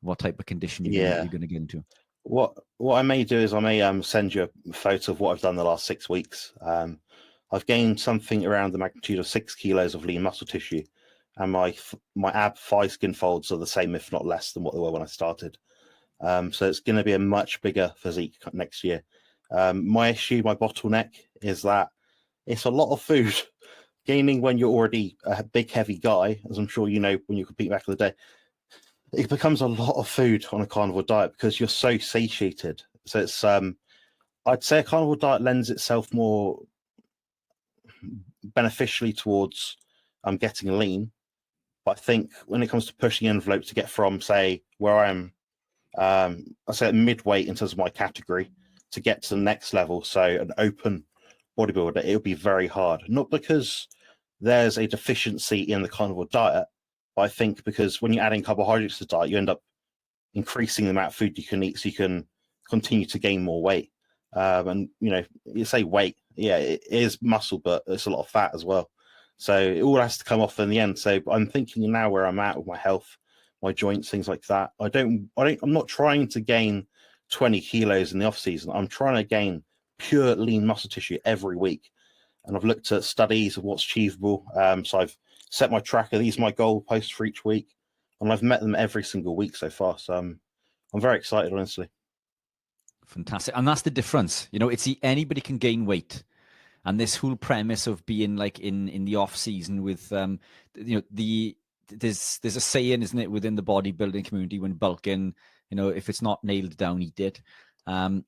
what type of condition you're going to get into. What I may do is I may send you a photo of what I've done the last 6 weeks. I've gained something around the magnitude of 6 kilos of lean muscle tissue, and my ab thigh skin folds are the same, if not less, than what they were when I started. So it's going to be a much bigger physique next year. My issue, my bottleneck, is that it's a lot of food. Gaining when you're already a big, heavy guy, as I'm sure you know when you compete back in the day, it becomes a lot of food on a carnivore diet because you're so satiated. So it's, I'd say a carnivore diet lends itself more beneficially towards getting lean. But I think when it comes to pushing the envelope to get from, say, where I am, I say midweight in terms of my category, to get to the next level, so an open bodybuilder, it would be very hard. Not because there's a deficiency in the carnivore diet, but I think because when you're adding carbohydrates to the diet, you end up increasing the amount of food you can eat so you can continue to gain more weight. And, you know, you say weight, yeah, it is muscle, but it's a lot of fat as well. So it all has to come off in the end. So I'm thinking now where I'm at with my health, my joints, things like that. I'm not trying to gain 20 kilos in the off season. I'm trying to gain pure lean muscle tissue every week. And I've looked at studies of what's achievable. So I've set my tracker. These are my goal posts for each week, and I've met them every single week so far. So I'm very excited, honestly. Fantastic. And that's the difference. You know, it's anybody can gain weight. And this whole premise of being like in the off season with, you know, there's a saying, isn't it, within the bodybuilding community when bulking, you know, if it's not nailed down, eat it. And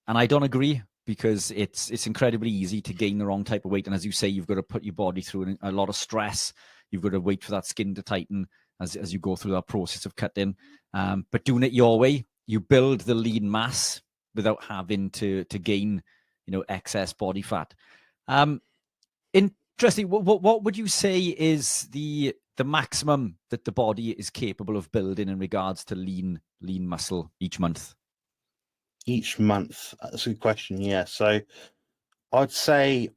I don't agree, because it's incredibly easy to gain the wrong type of weight. And as you say, you've got to put your body through a lot of stress. You've got to wait for that skin to tighten as you go through that process of cutting. But doing it your way, you build the lean mass without having to gain, you know, excess body fat. Interesting. What would you say is the maximum that the body is capable of building in regards to lean muscle each month? Each month, that's a good question. Yeah, so I'd say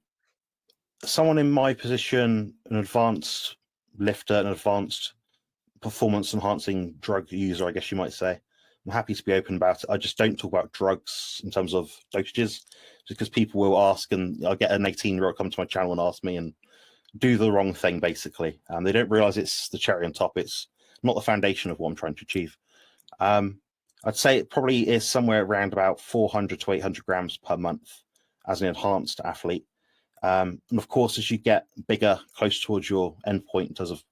someone in my position, an advanced lifter, an advanced performance enhancing drug user, I guess you might say. I'm happy to be open about it. I just don't talk about drugs in terms of dosages, because people will ask, and I'll get an 18-year-old come to my channel and ask me and do the wrong thing, basically. And they don't realize it's the cherry on top. It's not the foundation of what I'm trying to achieve. I'd say it probably is somewhere around about 400 to 800 grams per month as an enhanced athlete. And of course, as you get bigger, close towards your endpoint in terms of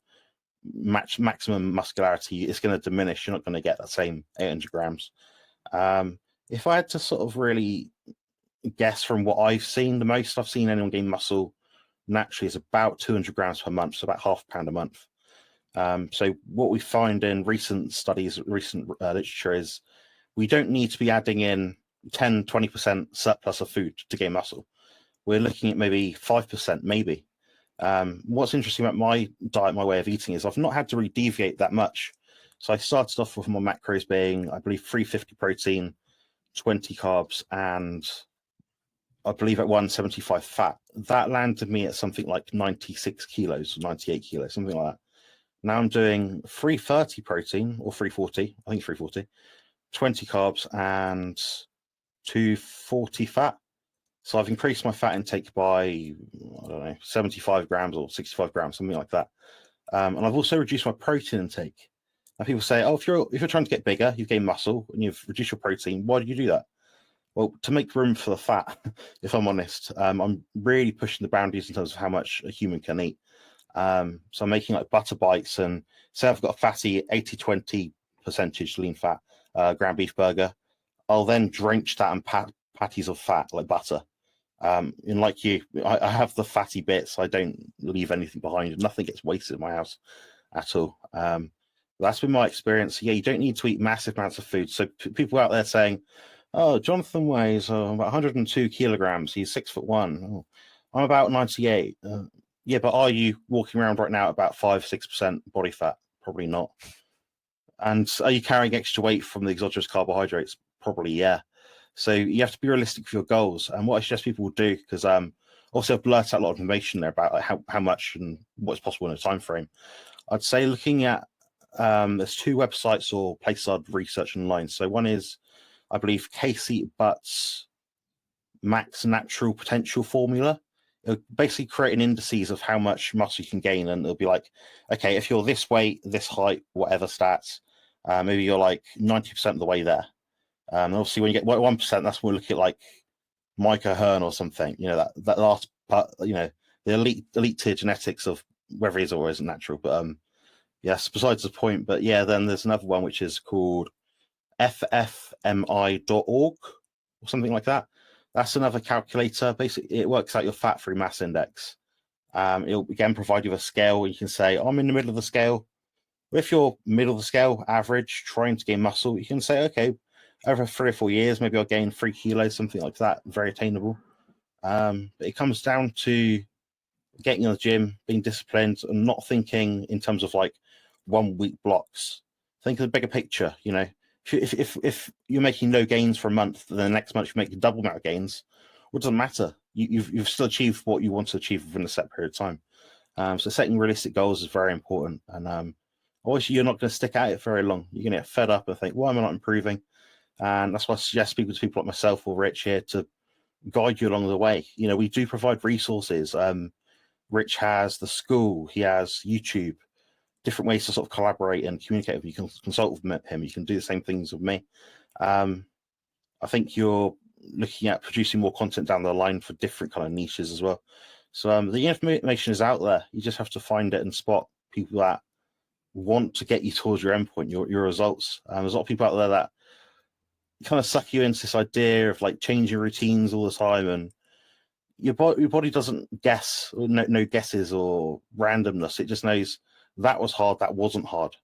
maximum muscularity, it's going to diminish. You're not going to get that same 800 grams. If I had to sort of really guess from what I've seen, the most I've seen anyone gain muscle naturally is about 200 grams per month, so about half a pound a month. So what we find in recent studies, recent literature, is we don't need to be adding in 10, 20% surplus of food to gain muscle. We're looking at maybe 5%, maybe. What's interesting about my diet, my way of eating, is I've not had to really deviate that much. So I started off with my macros being, I believe, 350 protein, 20 carbs, and I believe at 175 fat. That landed me at something like 96 kilos, 98 kilos, something like that. Now I'm doing 330 protein, or 340, I think 340, 20 carbs, and 240 fat. So I've increased my fat intake by, I don't know, 75 grams or 65 grams, something like that. And I've also reduced my protein intake. Now people say, oh, if you're trying to get bigger, you've gained muscle and you've reduced your protein, why do you do that? Well, to make room for the fat, if I'm honest. I'm really pushing the boundaries in terms of how much a human can eat. So I'm making like butter bites, and say I've got a fatty 80-20 percentage lean fat ground beef burger. I'll then drench that in patties of fat like butter. And like you, I have the fatty bits. I don't leave anything behind. Nothing gets wasted in my house at all. That's been my experience. Yeah, you don't need to eat massive amounts of food. So people out there saying, oh, Jonathan weighs about 102 kilograms. He's 6'1". Oh, I'm about 98. Yeah, but are you walking around right now at about 5-6% body fat? Probably not. And are you carrying extra weight from the exogenous carbohydrates? Probably, yeah. So you have to be realistic with your goals. And what I suggest people will do, because also I've blurted out a lot of information there about how much and what's possible in a time frame. I'd say looking at there's two websites or places I'd research online. So one is, I believe, Casey Butt's Max Natural Potential Formula. it'll basically create an indices of how much muscle you can gain, and it'll be like, okay, if you're this weight, this height, whatever stats, maybe you're like 90% of the way there. And obviously, when you get 1%, that's when we look at like Micah Hearn or something. You know, that last part, you know, the elite tier genetics of whether it is or isn't natural. But yes, besides the point. But yeah, then there's another one which is called ffmi.org or something like that. That's another calculator. Basically, it works out your fat-free mass index. It'll again provide you a scale. You can say, I'm in the middle of the scale. If you're middle of the scale, average, trying to gain muscle, you can say, okay, over 3 or 4 years, maybe I'll gain 3 kilos, something like that. Very attainable. But it comes down to getting in the gym, being disciplined, and not thinking in terms of like 1 week blocks. Think of the bigger picture. You know, if you're making no gains for a month, then the next month you make a double amount of gains, what doesn't matter? You've still achieved what you want to achieve within a set period of time. So setting realistic goals is very important. And obviously, you're not going to stick at it very long. You're going to get fed up and think, why am I not improving? And that's why I suggest speaking to people like myself or Rich here to guide you along the way. You know, we do provide resources. Rich has the school, he has YouTube, different ways to sort of collaborate and communicate with you. You can consult with him. You can do the same things with me. I think you're looking at producing more content down the line for different kind of niches as well. So the information is out there. You just have to find it and spot people that want to get you towards your endpoint, your results. There's a lot of people out there that kind of suck you into this idea of like changing routines all the time, and your body doesn't guess, or no guesses or randomness. It just knows that was hard, that wasn't hard.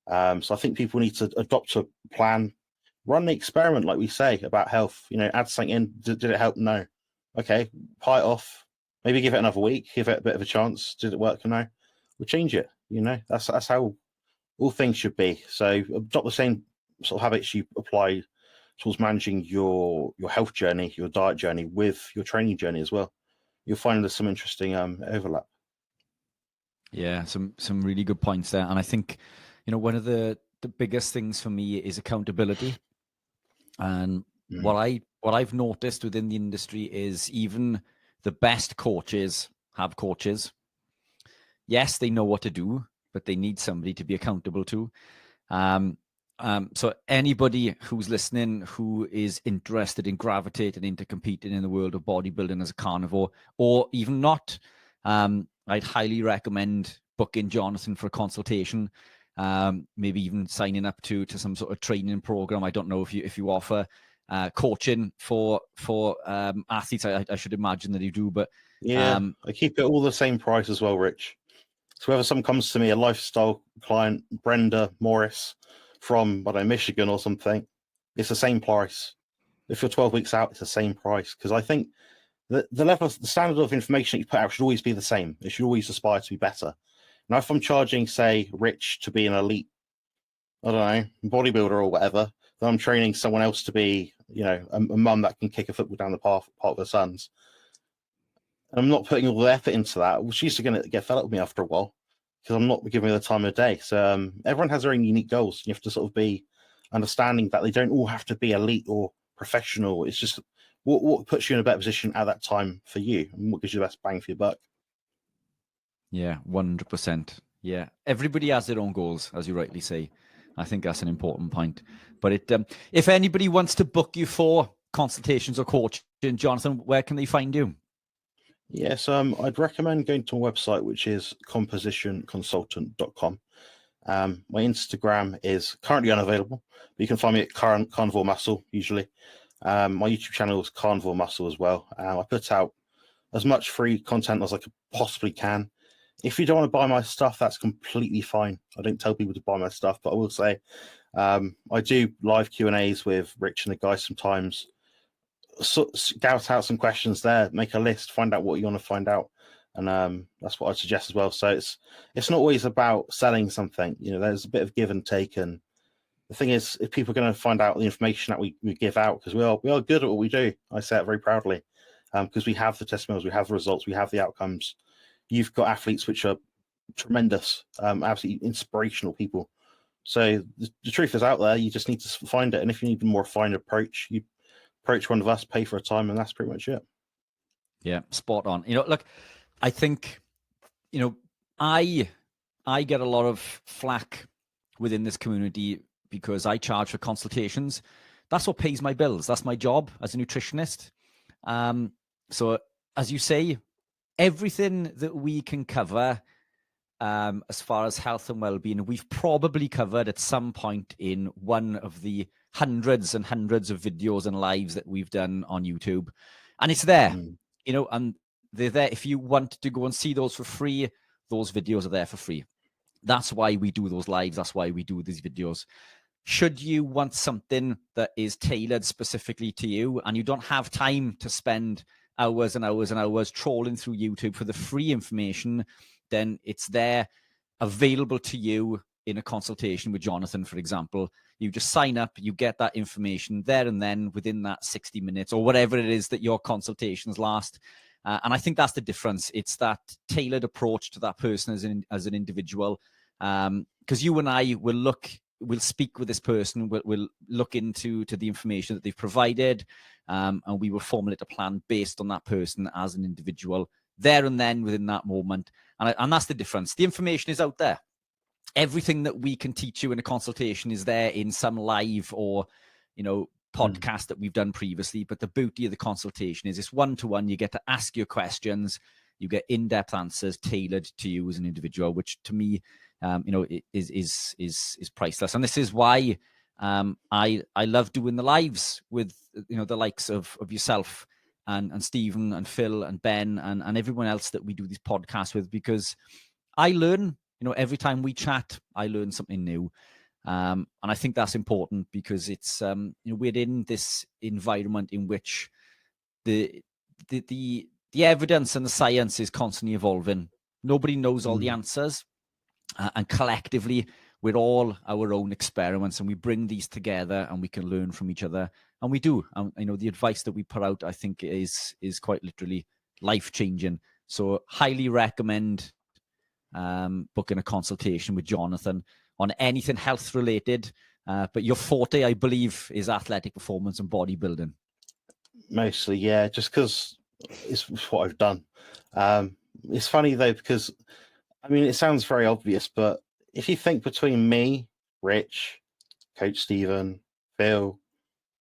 So I think people need to adopt a plan, run the experiment, like we say about health. You know, add something in. Did it help? No. Okay, pie it off. Maybe give it another week. Give it a bit of a chance. Did it work? No. We'll change it. You know, that's how all things should be. So adopt the same sort of habits you apply towards managing your health journey, your diet journey, with your training journey as well. You'll find there's some interesting overlap. Yeah, some really good points there. And I think, you know, one of the biggest things for me is accountability. And what I've noticed within the industry is even the best coaches have coaches. Yes, they know what to do, but they need somebody to be accountable to. So anybody who's listening who is interested in gravitating into competing in the world of bodybuilding as a carnivore, or even not, I'd highly recommend booking Jonathan for a consultation. Maybe even signing up to some sort of training program. I don't know if you offer coaching for athletes. I should imagine that you do, but yeah, I keep it all the same price as well, Rich. So whether someone comes to me, a lifestyle client, Brenda Morris from, I don't know, Michigan or something, it's the same price. If you're 12 weeks out, it's the same price. Because I think the level of the standard of information that you put out should always be the same. It should always aspire to be better. Now, if I'm charging, say, Rich to be an elite, I don't know, bodybuilder or whatever, then I'm training someone else to be, you know, a mum that can kick a football down the path of her sons. And I'm not putting all the effort into that. Well, she's going to get fed up with me after a while because I'm not giving her the time of day. So everyone has their own unique goals. You have to sort of be understanding that they don't all have to be elite or professional. It's just what puts you in a better position at that time for you, and what gives you the best bang for your buck. Yeah, 100%. Yeah, everybody has their own goals, as you rightly say. I think that's an important point. But if anybody wants to book you for consultations or coaching, Jonathan, where can they find you? Yes, I'd recommend going to a website, which is compositionconsultant.com. My Instagram is currently unavailable, but you can find me at Carnivore Muscle usually. My YouTube channel is Carnivore Muscle as well. I put out as much free content as I could possibly can. If you don't want to buy my stuff, that's completely fine. I don't tell people to buy my stuff, but I will say I do live Q&As with Rich and the guys sometimes. Scout out some questions there, make a list, find out what you want to find out, and that's what I'd suggest as well. So it's not always about selling something. You know, there's a bit of give and take, and the thing is, if people are going to find out the information that we give out, because we are good at what we do, I say it very proudly, because we have the testimonials, we have the results, we have the outcomes. You've got athletes which are tremendous, absolutely inspirational people. So the truth is out there. You just need to find it, and if you need a more refined approach, you approach one of us, pay for a time, and that's pretty much it. Yeah, spot on. You know, look, I think, you know, I get a lot of flack within this community because I charge for consultations. That's what pays my bills. That's my job as a nutritionist. So as you say, everything that we can cover as far as health and well-being, we've probably covered at some point in one of the hundreds and hundreds of videos and lives that we've done on YouTube. And it's there, you know, and they're there. If you want to go and see those for free, those videos are there for free. That's why we do those lives. That's why we do these videos. Should you want something that is tailored specifically to you and you don't have time to spend hours and hours and hours trawling through YouTube for the free information, then it's there available to you in a consultation with Jonathan, for example. You just sign up, you get that information there and then within that 60 minutes or whatever it is that your consultations last. And I think that's the difference. It's that tailored approach to that person as an individual. Because you and I we'll speak with this person, we'll look into the information that they've provided, and we will formulate a plan based on that person as an individual there and then within that moment. And that's the difference. The information is out there. Everything that we can teach you in a consultation is there in some live or, you know, podcast that we've done previously. But the beauty of the consultation is it's one-to-one. You get to ask your questions. You get in-depth answers tailored to you as an individual, which to me, you know, is priceless. And this is why I love doing the lives with, you know, the likes of yourself and Stephen and Phil and Ben and everyone else that we do these podcasts with, because I learn, you know, every time we chat, I learn something new. And I think that's important because it's, you know, we're in this environment in which the evidence and the science is constantly evolving. Nobody knows all the answers. And collectively, we're all our own experiments, and we bring these together and we can learn from each other. And we do. You know, the advice that we put out, I think, is quite literally life-changing. So highly recommend booking a consultation with Jonathan on anything health-related. But your forte, I believe, is athletic performance and bodybuilding. Mostly, yeah, just because it's what I've done. It's funny, though, because, I mean, it sounds very obvious, but if you think between me, Rich, Coach Stephen, Phil,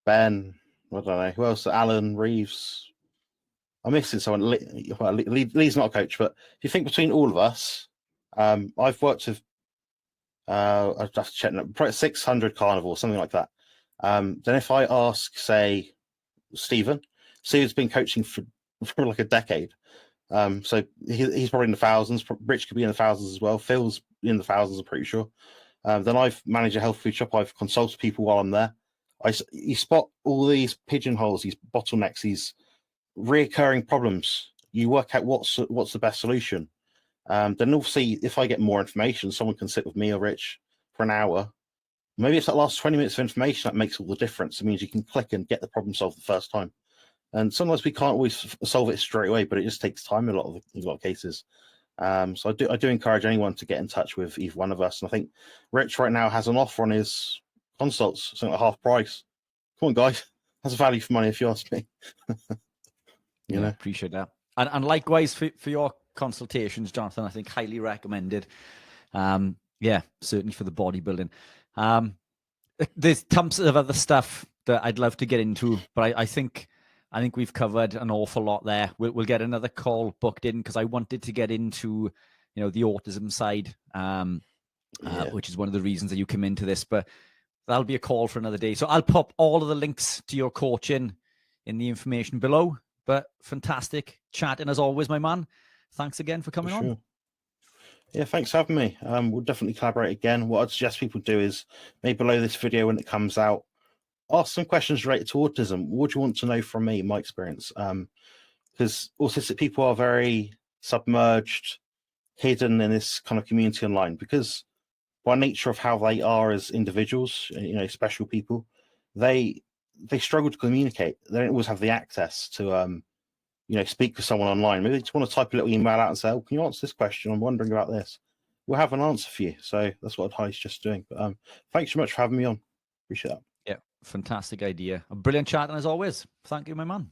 Ben, I don't know, who else, Alan, Reeves, I'm missing someone. Well, Lee's not a coach, but if you think between all of us, I've worked with, I've just checked, probably 600 carnivores, something like that. Then if I ask, say, Steven's been coaching for like a decade. So he's probably in the thousands. Rich could be in the thousands as well. Phil's in the thousands, I'm pretty sure. Then I've managed a health food shop. I've consulted people while I'm there. You spot all these pigeonholes, these bottlenecks, these reoccurring problems. You work out what's the best solution. Then obviously, if I get more information, someone can sit with me or Rich for an hour. Maybe it's that last 20 minutes of information that makes all the difference. It means you can click and get the problem solved the first time. And sometimes we can't always solve it straight away, but it just takes time in a lot of cases. So I do encourage anyone to get in touch with either one of us. And I think Rich right now has an offer on his consults, something like half price. Come on, guys, that's value for money if you ask me. you know, appreciate that. And likewise for your consultations, Jonathan, I think highly recommended. Yeah, certainly for the bodybuilding. There's tons of other stuff that I'd love to get into, but I think we've covered an awful lot there. We'll get another call booked in because I wanted to get into, you know, the autism side, which is one of the reasons that you come into this. But that'll be a call for another day. So I'll pop all of the links to your coaching in the information below. But fantastic chatting as always, my man. Thanks again for coming on. Yeah, thanks for having me. We'll definitely collaborate again. What I'd suggest people do is maybe below this video when it comes out, ask some questions related to autism. What do you want to know from me, my experience? Because autistic people are very submerged, hidden in this kind of community online because by nature of how they are as individuals, you know, special people, they struggle to communicate. They don't always have the access to, you know, speak with someone online. Maybe they just want to type a little email out and say, oh, can you answer this question? I'm wondering about this. We'll have an answer for you. So that's what I'd highly suggest doing. But thanks so much for having me on. Appreciate that. Yeah, fantastic idea. A brilliant chat, and as always, thank you, my man.